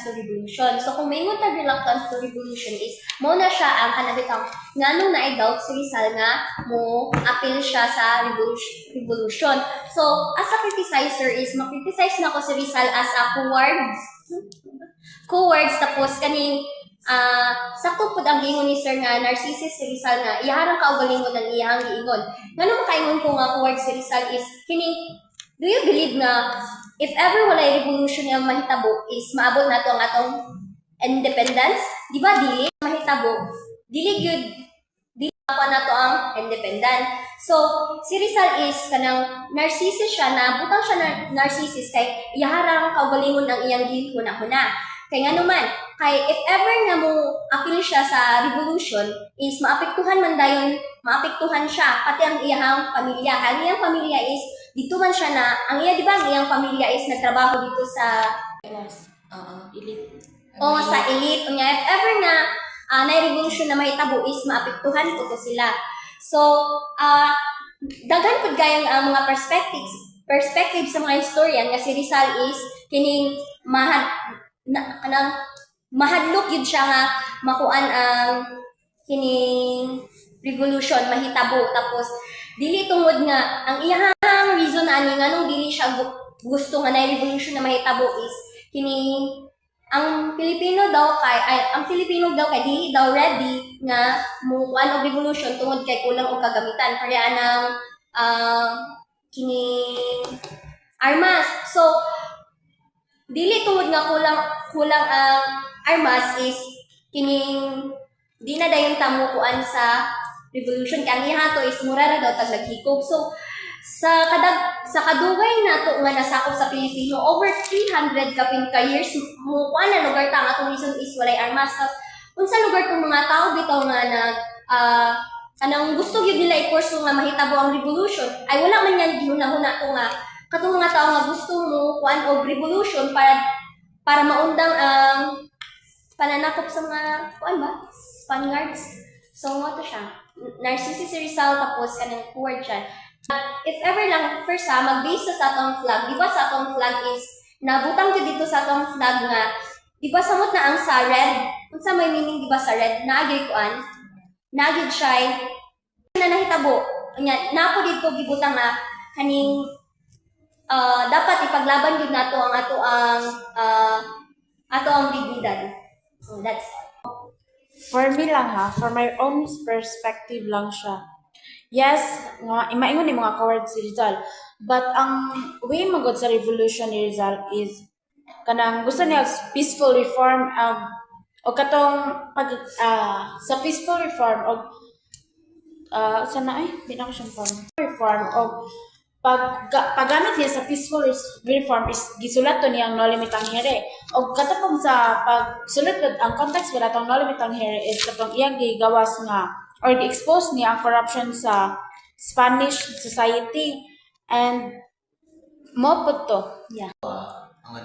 to revolution. So kung may tag reluctance to revolution is mo na siya ang kanabitang nganong na-doubt si Rizal nga mo appeal siya sa revolution. So as a criticizer is ma-criticize na ko si Rizal as a cowards tapos kaning sakto pud ang giingon ni Sir nga narcissist si Rizal nga iyaharang kaugalingon ng iyang giingon. Ngano makaingon ko nga cowards si Rizal is kining do you believe na if ever walay revolution ang mahitabo is maabot nato ang atong independence? Di ba dili mahitabo? Dili pa nato ang independent. So si Rizal is kanang narcissist siya na butang siya na narcissist kay iyaharang kaugalingon ang iyang gihuna-huna. Kay nga naman, kay if ever nga mo appeal siya sa revolution is maapektuhan man dayon, maapektuhan siya pati ang iyang pamilya. Ang iyang pamilya is dito man siya na ang iya di ba ang iyang pamilya is nagtrabaho dito sa elite. Sa elite. Unya if ever nga na revolution na mahitabo is maapektuhan ko sila. So daghan pud gayang mga perspectives sa mga historian nga si Rizal is kining mahadlok yun siya nga makuan ang kining revolution mahitabo tapos dili tungod nga ang iyang reason na ani nganong dili siya gusto nga na revolution na mahitabo is kining ang Filipino daw kay dili daw ready nga mo kuan og revolution tungod kay kulang og kagamitan kaya anang kining armas. So dili tungod nga kulang ang armas is kining di na dayon ta mo kuan sa revolution kay ang ihato is mura ra daw tag naghikog. So sa kadugay nato nga nasakop sa Pilipino over 300 ka years mo kuan na lugar ta nga atong reason is walay armas. Unsa lugar tong mga tao bitaw nga nag kanang gusto gyud nila i-pursue nga mahitabo ang revolution ay wala man nga gihuna-huna to nga katong mga tao nga gusto mo kuan og revolution para maundang ang pananakop sa mga kuan ba Spaniards. So mo to siya narcissist si Rizal tapos kanang coward siya. If ever lang first mag-base sa atong flag, di ba sa atong flag is nabutang ko dito sa atong flag nga di ba samot na ang sa red unsa may meaning di ba sa red naagay kuan naagid siya na nahitabo nya napo dito gibutang nga kaning dapat ipaglaban gyud nato ang ato ang dignidad. So that's all. For me lang for my own perspective lang siya. Yes, nga imaingon ni mga coward si Rizal. But ang way magod sa revolution ni Rizal is kanang gusto niya peaceful reform o katong pag sa peaceful reform o sana di na ko siyang reform o paggamit niya sa peaceful reform is gisulat to niyang no limit ang here. O katapong sa pagsulat ang context wala tong no limit ang here is katong iyang gigawas nga or gi-expose niya ang corruption sa Spanish society and mo pud to. Yeah. Ang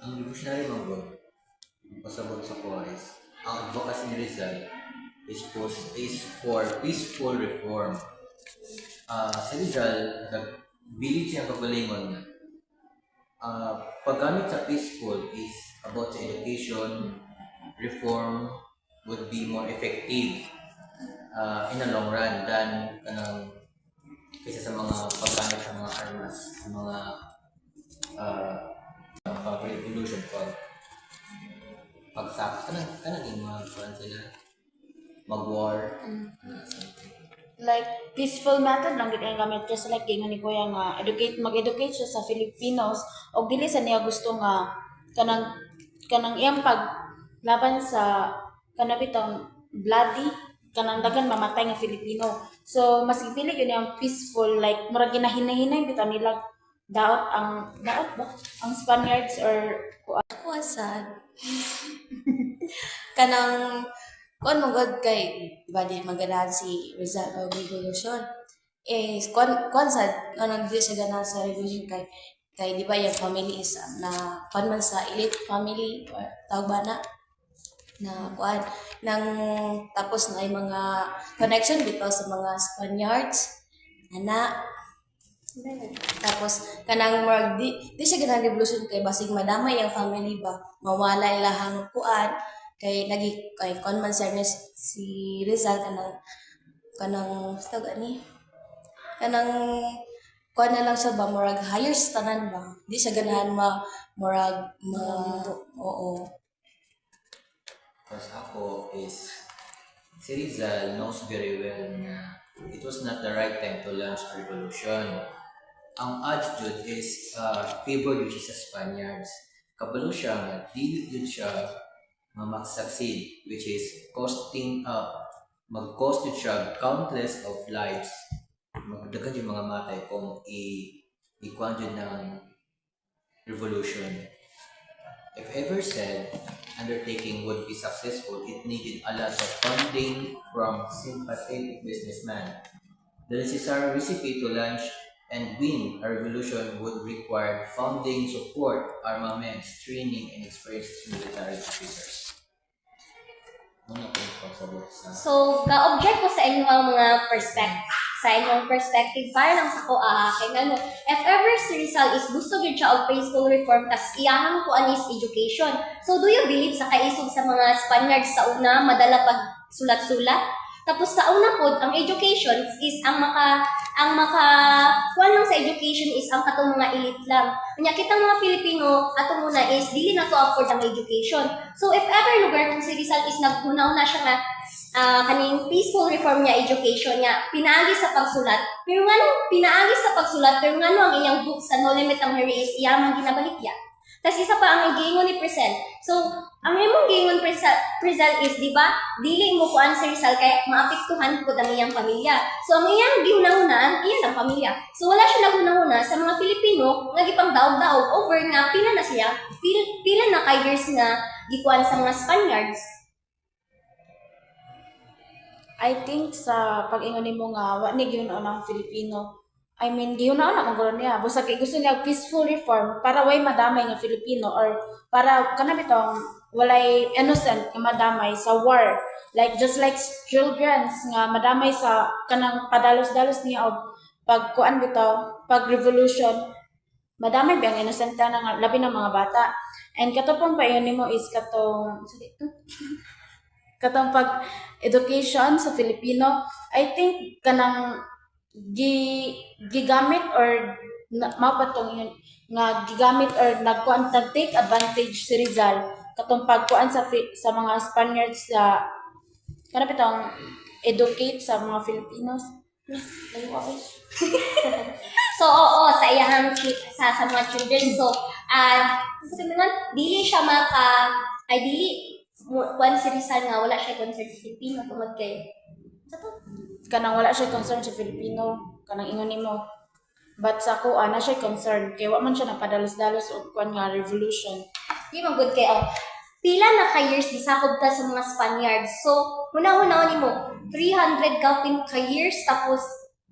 revolutionary manggod pasabot sa kuha is ang advocacy ni Rizal is for peaceful reform. Sa Rizal, nagbilid siya kagalingon na paggamit sa peaceful is about sa education, reform would be more effective in the long run than kaysa sa mga paggamit sa mga armas, sa mga revolution pagsakop kanang yung mga kuwan sila mag-war something. Like peaceful method lang gid ang gamit just like gingon ni Kuya nga mag-educate siya sa Filipinos og dili sa niya gusto nga kanang iyang paglaban sa kanabitang bloody kanang dagan mamatay nga Filipino. So mas gipili gyud ang peaceful like murag ginahinay-hinay bitaw nila daot ba ang Spaniards or kuwasan kanang kuan magod kay diba di maganahan si Rizal o revolution kuan sad kanang di sa ganahan sa revolution kay di ba yung family is na kuan man sa elite family or tawag ba na kuan nang tapos na yung mga connection bitaw sa mga Spaniards ana Tapos kanang murag di siya ganang revolution kay basig madamay ang family ba mawala ilahang kuan kay lagi kay kon man sir ni si Rizal kanang tawag ni kanang kuan na lang siya ba murag higher sa tanan ba di siya ganahan murag oo Because ako is, si Rizal knows very well na it was not the right time to launch a revolution. Ang attitude is favor yun siya sa Spaniards. Kabalo siya nga, dili yun siya nga mag-succeed, which is mag-cost yun siya countless of lives. Magdagan yung mga matay kung i-kuan yun ng revolution. If ever said undertaking would be successful, it needed a lot of funding from sympathetic businessmen. The necessary recipe to launch and win a revolution would require funding, support, armaments, training, and experienced military officers. Muna kong pagsabot sa... So, ka-object ko sa inyong mga perspective, para lang sa ko, kay ano, if ever si Rizal is gusto gyud siya og peaceful reform, tas iyahang ko anis education. So, do you believe sa kaisog sa mga Spaniards sa una, madala pag sulat-sulat? Tapos sa una po, ang education is ang kuan lang sa education is ang katong mga elite lang. Kanya kitang mga Filipino ato muna is dili na to afford ang education. So if ever lugar kung si Rizal is naghunaw na siya nga kaning peaceful reform niya education niya, pinaagi sa pagsulat. Pero ngano pinaagi sa pagsulat, pero ngano ang iyang book sa No Limit ang Hurry is iyang ginabalikya. Tapos isa pa ang igingon ni Presel. So, ang imong gingon Presel is, di ba, dili mo kuan si Rizal kaya maapektuhan po ang iyang pamilya. So, ang iyang gihunahunan, iyan ang pamilya. So, wala siya naghunahuna sa mga Filipino nga gipang daog-daog over nga pila na siya, pila na ka years nga gikuan sa mga Spaniards. I think sa pag-ingon nimo nga wa ni gyud ang Filipino. I mean, di na ako gulo niya. Basta kay gusto niya peaceful reform para way madamay nga Filipino or para kana bitong walay innocent nga madamay sa war. Like just like children nga madamay sa kanang padalos-dalos niya og pagkuan bitaw, pag revolution. Madamay ba ang innocent na nga labi ng mga bata. And katong pa iyon nimo is katong katong pag education sa Filipino. I think kanang gigamit or mapatong yun nga gigamit or nag-take advantage si Rizal katong pagkuan sa mga Spaniards sa kana bitong educate sa mga Filipinos. So, oo, sa iyahang sa mga children. So, dili siya dili kuan si Rizal nga wala siya concern sa Filipino tungod kay Kanang wala siya concern sa Filipino, kanang ingon nimo. But sa ko ana siya concern kay wa man siya napadalos-dalos og kuan nga revolution. di man good kay pila na ka years gisakop ta sa mga Spaniards. So, hunahunahon nimo 300 ka years tapos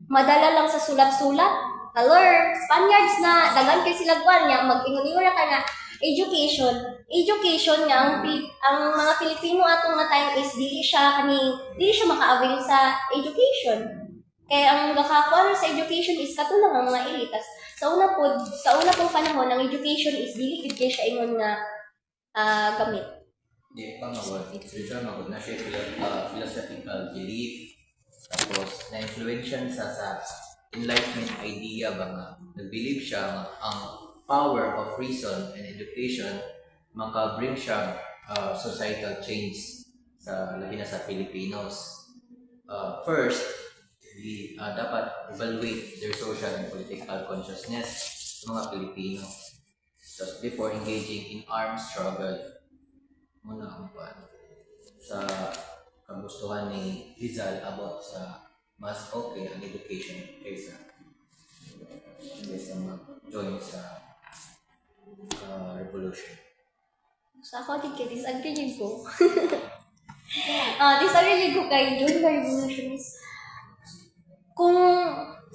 madala lang sa sulat-sulat. Alor, Spaniards na dagan kay sila kuan nga mag-ingon-ingon ra ka nga education nga ang mga Pilipino atong nga time is dili siya maka-avail sa education. Kaya ang gakakuan sa education is katulang ang mga elitas. Sa una pong panahon ang education is dili gid kay siya ingon nga gamit. Di pa mawag. Siya mawag na siya philosophical belief. Tapos na-influensyan sa enlightenment idea ba nga. Nag-believe siya nga ang power of reason and education maka-bring siya societal change sa labi na sa Filipinos. First, dapat evaluate their social and political consciousness ng mga Pilipino. So, before engaging in armed struggle, muna ang sa kagustuhan ni Rizal about sa mas okay ang education kaysa mag-join sa revolution. So ako disagree din ko. Disagree din ko kay join the revolution is kung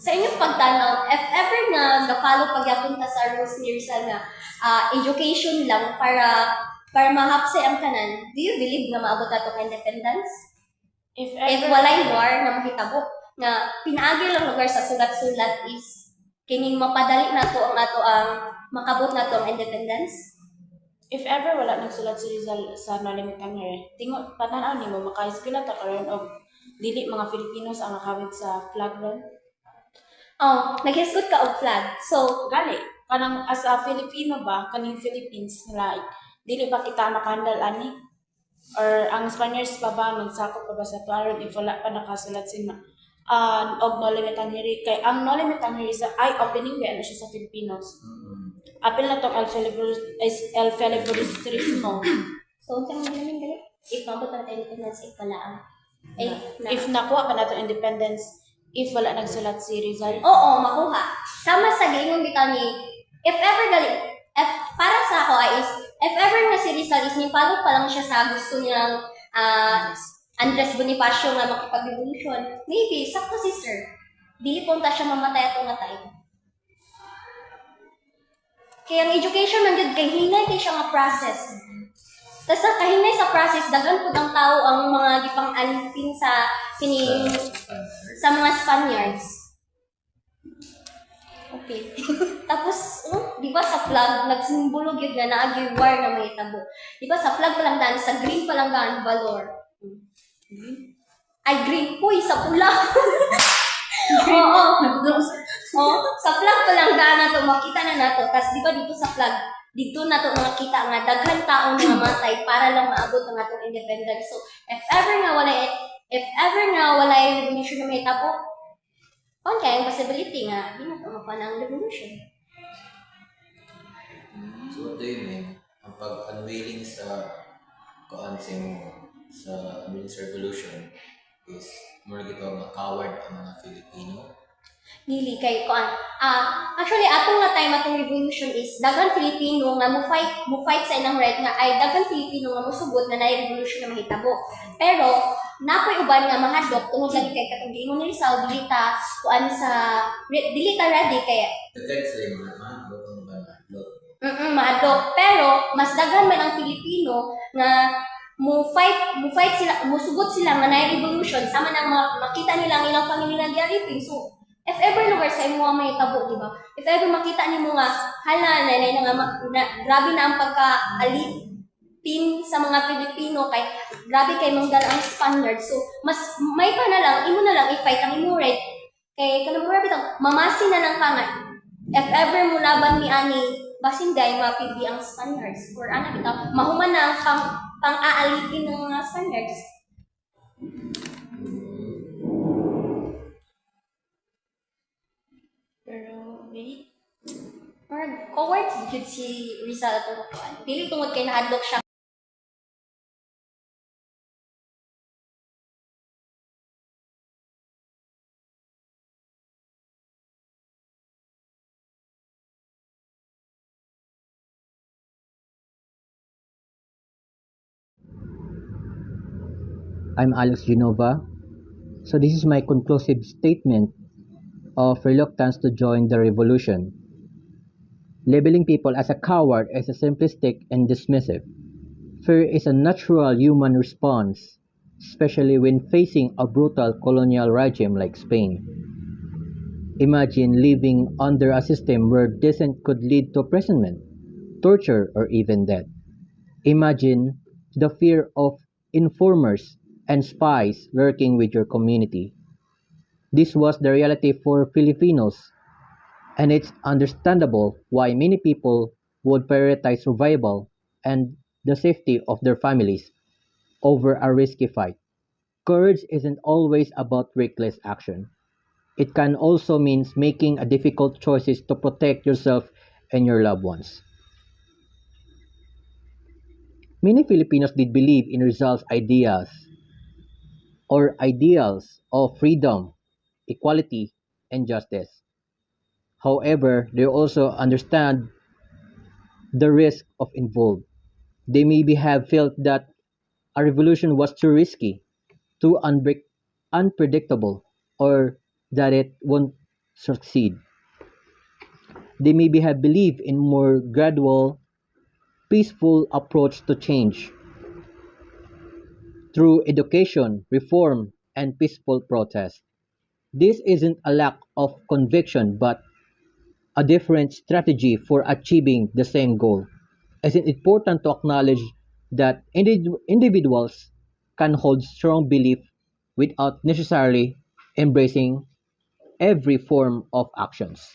sa inyong pagtanaw, if ever nga na-follow pagyapon ta sa rules ni Rizal nga education lang para mahapse ang tanan, do you believe nga maabot ato ka independence? If walay war na mahitabo nga pinaagi lang lugar sa sulat-sulat is kining mapadali nato ang ato ang makabot nato ang independence? If ever wala nagsulat si Rizal sa nalimitang here, tingo patanaw nimo maka-eskwela ta karon og dili mga Filipinos ang nakawit sa flag ron. Oh, naghisgot ka og flag. So, Gali, kanang as a Filipino ba, kaning Philippines nila, dili ba kita makandal ani? Or ang Spaniards pa ba, nagsakop pa ba sa tuaron if wala pa nakasulat sila? Og no limit ang hiri. Kay ang no limit ang hiri sa eye-opening ba na siya sa Filipinos. Apil na tong el filibusterismo. so unsa man namin gali? If mabot na tayo independence, if wala ang If nakuha pa na tong independence, if wala nagsulat si Rizal. Oo, makuha. Sama sa giingon bitaw ni if ever gali, if para sa ako ay is if ever nga si Rizal is nipalo pa lang siya sa gusto niyang Andres Bonifacio nga makipag-revolution, maybe sakto sister. Dili punta siya mamatay atong matay. Kaya ang education man gyud kay hinay kay siya nga process. Tas sa kahinay sa process daghan pud ang tao ang mga gipang-alipin sa kining sa mga Spaniards. Okay. Tapos, di ba sa flag, nagsimbolo gyud nga naagi war na may tabo. Di ba sa flag pa lang daan, sa green pa lang daan, valor. Ay, green. Uy, sa pula. Oo. Oh, sa flag pa lang daan na to, makita na nato. Tapos, di ba dito sa flag, dito na to makita nga daghan taon nga matay para lang maabot ang atong independence. So, if ever nga wala revolution na may tabo, kaya yung possibility nga, di na ito makuha ng revolution. So what do you mean? Ang pag-unveiling sa revolution is more gito nga coward ang mga Filipino. Dili kay actually atong na time atong revolution is daghan Filipino nga mo fight sa ilang right nga ay daghan Filipino nga mosugod na nay revolution na mahitabo. Pero napoy uban nga mahadlok tungod lagi kay katong giingon ni Rizal dili ta ready kay The text ay mahadlok ang ba mahadlok. mahadlok. Pero mas daghan man ang Filipino nga mo fight sila, musugod sila nga nay revolution sama nang makita nila ang ilang pamilya nagyaripin. So if ever lugar sa imo may tabo, di ba? If ever makita nimo nga hala nanay na grabe na ang pagka-alipin sa mga Pilipino kay grabe kay mangdala ang Spaniards. So mas may pa na lang imo na lang i-fight ang imo right kay kanang mura bitaw mamasin na lang ka nga. If ever mo laban ni ani basin day mapili ang Spaniards or ana bitaw mahuman na ang pang-aalipin ng mga Spaniards. Pero, wait. Or coward gyud si Rizal to kuan. Dili tungod kay nahadlok siya. I'm Alex Genova. So this is my conclusive statement of reluctance to join the revolution. Labeling people as a coward is a simplistic and dismissive. Fear is a natural human response, especially when facing a brutal colonial regime like Spain. Imagine living under a system where dissent could lead to imprisonment, torture, or even death. Imagine the fear of informers and spies lurking with your community. This was the reality for Filipinos, and it's understandable why many people would prioritize survival and the safety of their families over a risky fight. Courage isn't always about reckless action. It can also mean making a difficult choices to protect yourself and your loved ones. Many Filipinos did believe in Rizal's ideals of freedom, equality, and justice. However, they also understand the risk of involved. They maybe have felt that a revolution was too risky, too unpredictable, or that it won't succeed. They maybe have believed in more gradual, peaceful approach to change through education, reform, and peaceful protest. This isn't a lack of conviction, but a different strategy for achieving the same goal. It is important to acknowledge that individuals can hold strong belief without necessarily embracing every form of actions.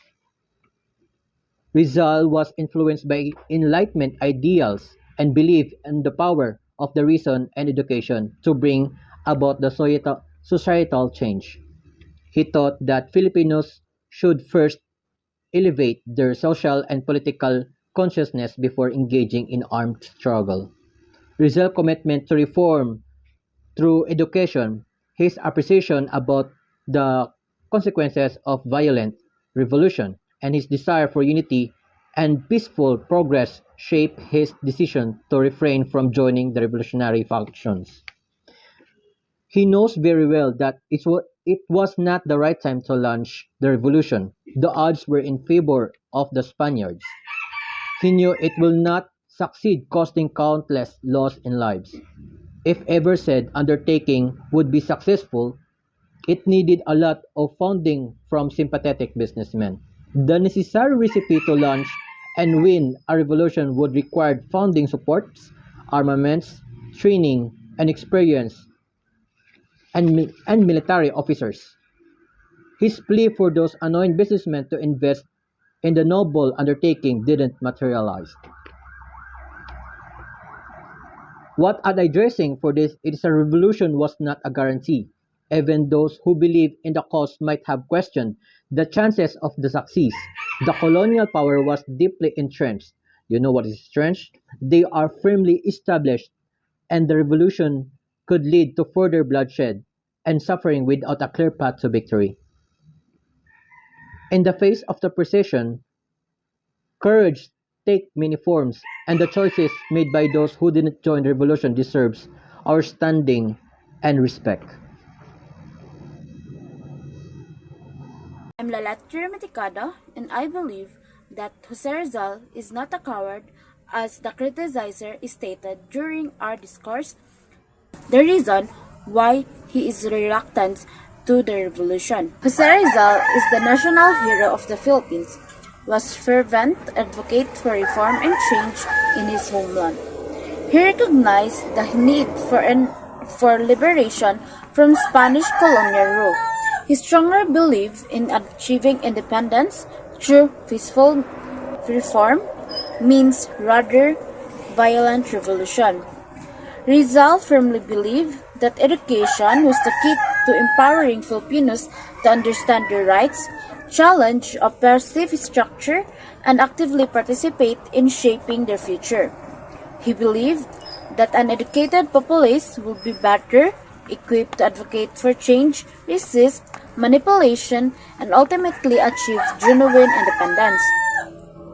Rizal was influenced by Enlightenment ideals and believed in the power of the reason and education to bring about the societal change. He thought that Filipinos should first elevate their social and political consciousness before engaging in armed struggle. Rizal's commitment to reform through education, his appreciation about the consequences of violent revolution, and his desire for unity and peaceful progress shaped his decision to refrain from joining the revolutionary factions. He knows very well that it was not the right time to launch the revolution. The odds were in favor of the Spaniards. He knew it will not succeed, costing countless loss in lives. If ever said undertaking would be successful, it needed a lot of funding from sympathetic businessmen. The necessary recipe to launch and win a revolution would require funding supports, armaments, training, and experience, and military officers. His plea for those annoying businessmen to invest in the noble undertaking didn't materialize. What I'm addressing for this is a revolution was not a guarantee. Even those who believe in the cause might have questioned the chances of the success. The colonial power was deeply entrenched. You know what is entrenched? They are firmly established, and the revolution could lead to further bloodshed and suffering without a clear path to victory. In the face of the procession, courage take many forms, and the choices made by those who didn't join the revolution deserves our standing and respect. I'm Lalatri Maticado, and I believe that Jose Rizal is not a coward, as the criticizer stated during our discourse. The reason why he is reluctant to the revolution. Jose Rizal is the national hero of the Philippines, was fervent advocate for reform and change in his homeland. He recognized the need for liberation from Spanish colonial rule. He strongly believed in achieving independence through peaceful reform means rather violent revolution. Rizal firmly believed that education was the key to empowering Filipinos to understand their rights, challenge oppressive structure, and actively participate in shaping their future. He believed that an educated populace would be better equipped to advocate for change, resist manipulation, and ultimately achieve genuine independence.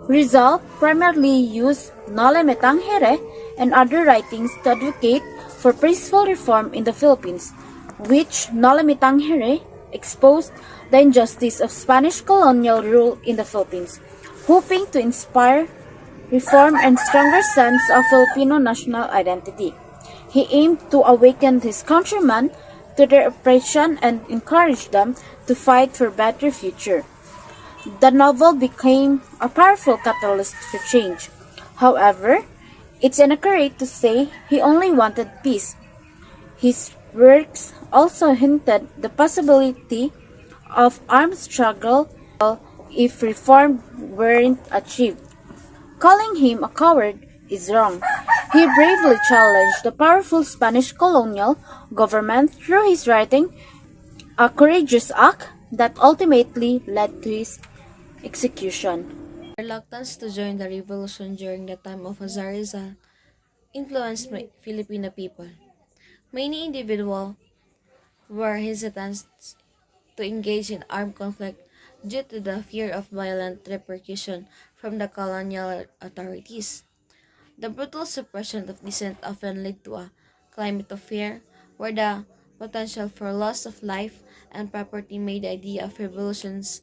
Rizal primarily used Noli Me Tangere and other writings to advocate for peaceful reform in the Philippines, which Noli Me Tangere exposed the injustice of Spanish colonial rule in the Philippines, hoping to inspire reform and stronger sense of Filipino national identity. He aimed to awaken his countrymen to their oppression and encourage them to fight for a better future. The novel became a powerful catalyst for change. However, it's inaccurate to say he only wanted peace. His works also hinted the possibility of armed struggle if reform weren't achieved. Calling him a coward is wrong. He bravely challenged the powerful Spanish colonial government through his writing, a courageous act that ultimately led to his execution. Reluctance to join the revolution during the time of Rizal influenced Filipino people. Many individuals were hesitant to engage in armed conflict due to the fear of violent repercussion from the colonial authorities. The brutal suppression of dissent often led to a climate of fear, where the potential for loss of life and property made the idea of revolutions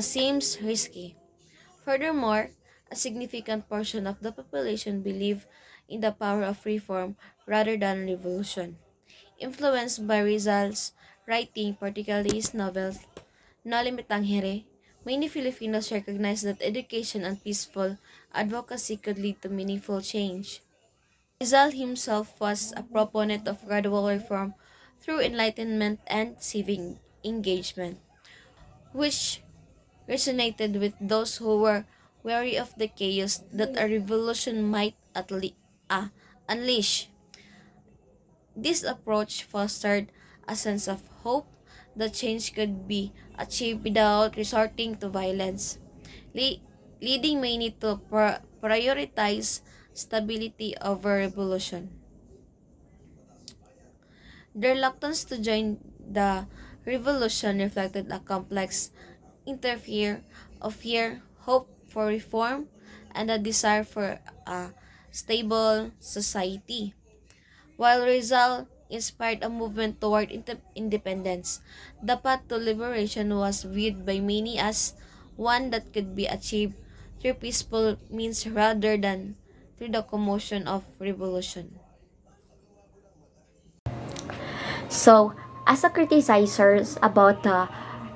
seems risky. Furthermore, a significant portion of the population believed in the power of reform rather than revolution. Influenced by Rizal's writing, particularly his novel Noli Me Tangere, Many Filipinos recognize that education and peaceful advocacy could lead to meaningful change. Rizal himself was a proponent of gradual reform through enlightenment and civic engagement, which resonated with those who were wary of the chaos that a revolution might unleash. This approach fostered a sense of hope that change could be achieved without resorting to violence, le- leading many to prioritize stability over revolution. The reluctance to join the revolution reflected a complex interfere of fear, hope for reform, and a desire for a stable society. While Rizal inspired a movement toward independence, the path to liberation was viewed by many as one that could be achieved through peaceful means rather than through the commotion of revolution. So, as a criticizers about the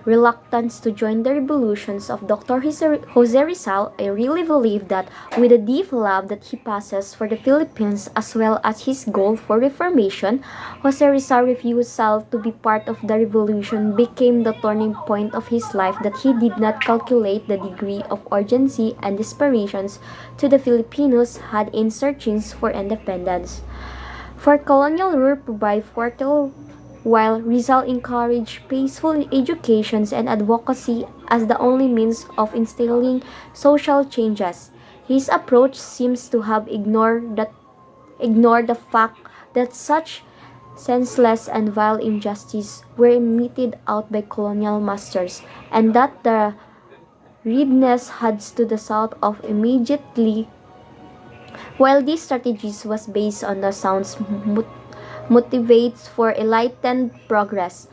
reluctance to join the revolutions of Dr. Jose Rizal, I really believe that with the deep love that he possesses for the Philippines as well as his goal for reformation, Jose Rizal's refusal to be part of the revolution became the turning point of his life that he did not calculate the degree of urgency and desperations to the Filipinos had in searching for independence. For colonial rule provide fertile while Rizal encouraged peaceful education and advocacy as the only means of instilling social changes. His approach seems to have ignored the fact that such senseless and vile injustice were meted out by colonial masters, and that the readiness had to the south of immediately. While this strategy was based on the sounds motivates for enlightened progress,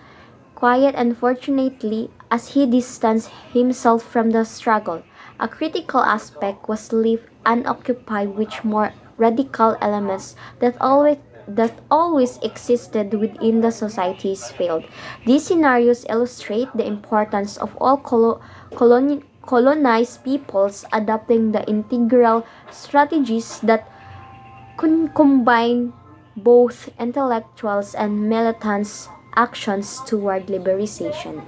quiet unfortunately as he distanced himself from the struggle, a critical aspect was left unoccupied which more radical elements that always existed within the society's field. These scenarios illustrate the importance of all colonized peoples adopting the integral strategies that combine both intellectuals and militants' actions toward liberation.